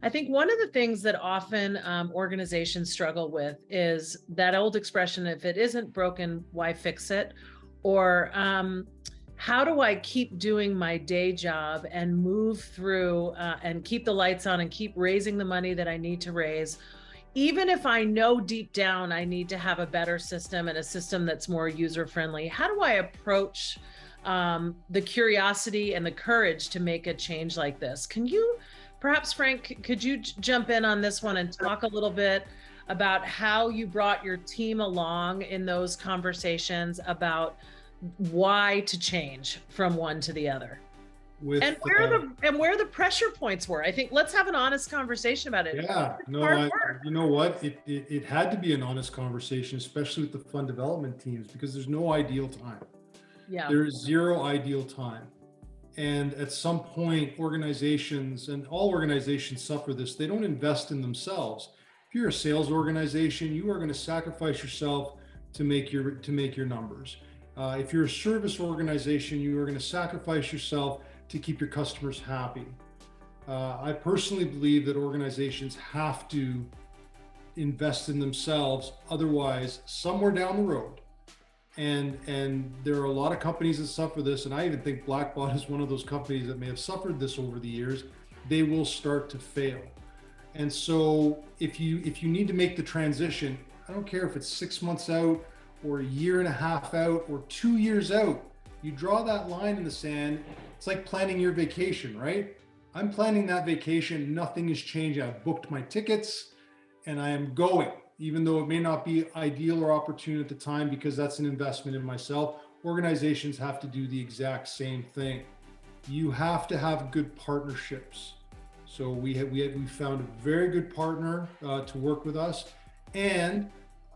I think one of the things that often organizations struggle with is that old expression, if it isn't broken, why fix it? Or how do I keep doing my day job and move through and keep the lights on and keep raising the money that I need to raise? Even if I know deep down I need to have a better system and a system that's more user-friendly, how do I approach the curiosity and the courage to make a change like this? Can you, perhaps, Frank, could you jump in on this one and talk a little bit about how you brought your team along in those conversations about why to change from one to the other? And where the pressure points were. I think let's have an honest conversation about it. Yeah, no, you know what? It had to be an honest conversation, especially with the fund development teams, because there's no ideal time. Yeah. There is zero ideal time. And at some point, organizations, and all organizations suffer this, they don't invest in themselves. If you're a sales organization, you are going to sacrifice yourself to make your numbers. If you're a service organization, you are going to sacrifice yourself to keep your customers happy. I personally believe that organizations have to invest in themselves. Otherwise, somewhere down the road, and there are a lot of companies that suffer this, and I even think Blackbaud is one of those companies that may have suffered this over the years, they will start to fail. And so if you need to make the transition, I don't care if it's 6 months out or a year and a half out or 2 years out, you draw that line in the sand. It's like planning your vacation, right? I'm planning that vacation. Nothing is changing. I've booked my tickets and I am going, even though it may not be ideal or opportune at the time, because that's an investment in myself. Organizations have to do the exact same thing. You have to have good partnerships. So we found a very good partner to work with us. And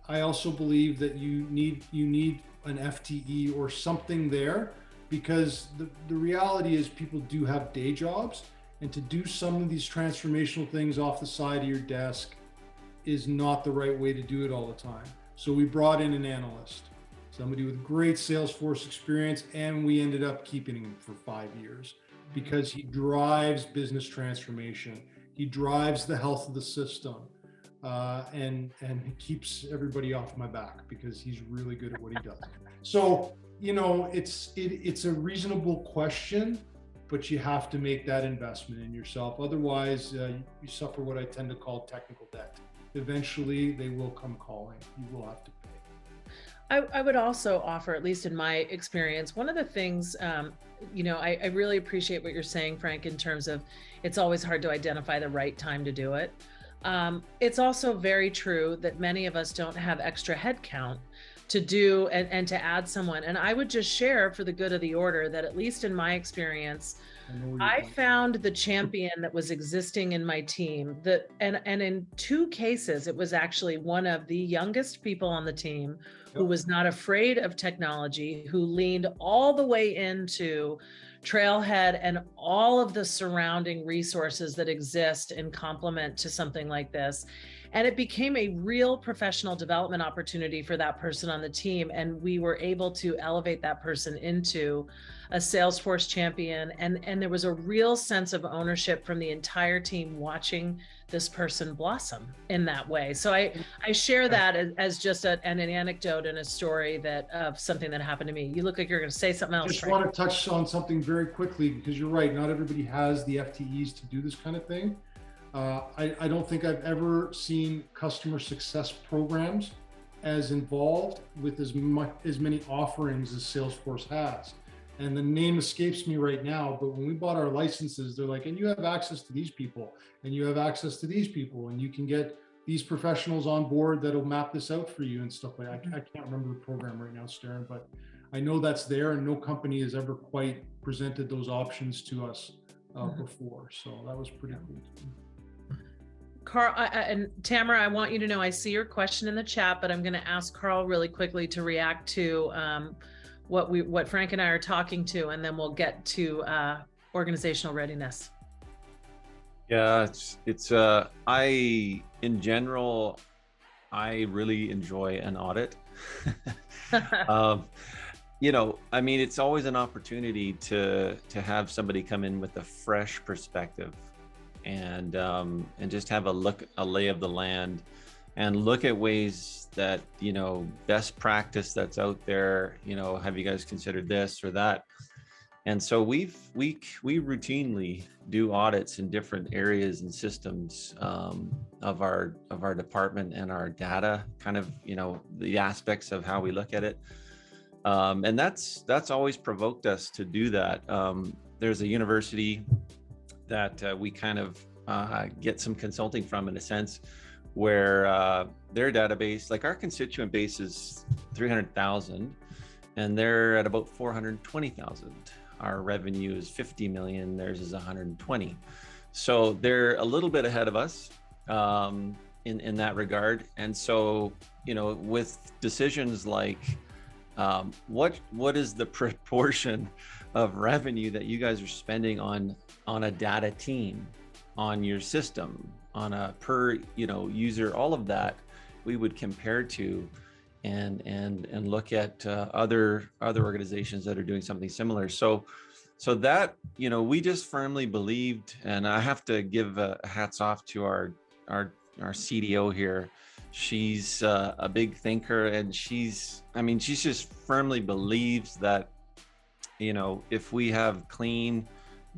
I also believe that you need an FTE or something there, because the reality is people do have day jobs, and to do some of these transformational things off the side of your desk is not the right way to do it all the time. So we brought in an analyst, somebody with great Salesforce experience, and we ended up keeping him for 5 years because he drives business transformation. He drives the health of the system. And he keeps everybody off my back because he's really good at what he does. So, you know, it's a reasonable question, but you have to make that investment in yourself. Otherwise, you suffer what I tend to call technical debt. Eventually, they will come calling. You will have to pay. I would also offer, at least in my experience, one of the things, you know, I really appreciate what you're saying, Frank, in terms of it's always hard to identify the right time to do it. It's also very true that many of us don't have extra headcount to do and to add someone. And I would just share, for the good of the order, that at least in my experience, I found the champion that was existing in my team. And in 2 cases, it was actually one of the youngest people on the team who was not afraid of technology, who leaned all the way into Trailhead and all of the surrounding resources that exist in complement to something like this. And it became a real professional development opportunity for that person on the team. And we were able to elevate that person into a Salesforce champion. And there was a real sense of ownership from the entire team watching this person blossom in that way. So I share that as just an anecdote and a story of something that happened to me. You look like you're going to say something else. I just want to touch on something very quickly, because you're right. Not everybody has the FTEs to do this kind of thing. I don't think I've ever seen customer success programs as involved with as many offerings as Salesforce has. And the name escapes me right now, but when we bought our licenses, they're like, and you have access to these people, and you have access to these people, and you can get these professionals on board that'll map this out for you and stuff like that. I can't remember the program right now, Sterrin, but I know that's there, and no company has ever quite presented those options to us before. So that was pretty cool. Karl and Tamara, I want you to know, I see your question in the chat, but I'm going to ask Karl really quickly to react to what Frank and I are talking to, and then we'll get to organizational readiness. Yeah, in general, I really enjoy an audit. You know, I mean, it's always an opportunity to have somebody come in with a fresh perspective and just have a lay of the land, and look at ways that, you know, best practice that's out there. You know, have you guys considered this or that? And so we routinely do audits in different areas and systems of our department and our data, kind of, you know, the aspects of how we look at it. And that's always provoked us to do that. There's a university that we kind of get some consulting from, in a sense, where their database, like our constituent base is 300,000, and they're at about 420,000. Our revenue is 50 million, theirs is 120. So they're a little bit ahead of us in that regard. And so, you know, with decisions like what is the proportion of revenue that you guys are spending on a data team, on your system, on a per, you know, user, all of that we would compare to and look at other organizations that are doing something similar. So that, you know, we just firmly believed, and I have to give hats off to our CDO here. She's a big thinker, and she's just firmly believes that, you know, if we have clean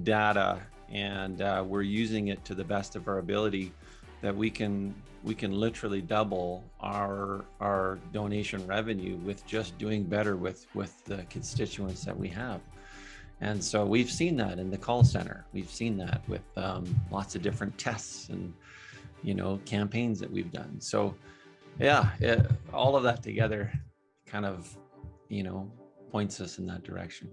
data and we're using it to the best of our ability, that we can literally double our donation revenue with just doing better with the constituents that we have. And so we've seen that in the call center. We've seen that with lots of different tests and, you know, campaigns that we've done. So yeah, all of that together kind of, you know, points us in that direction.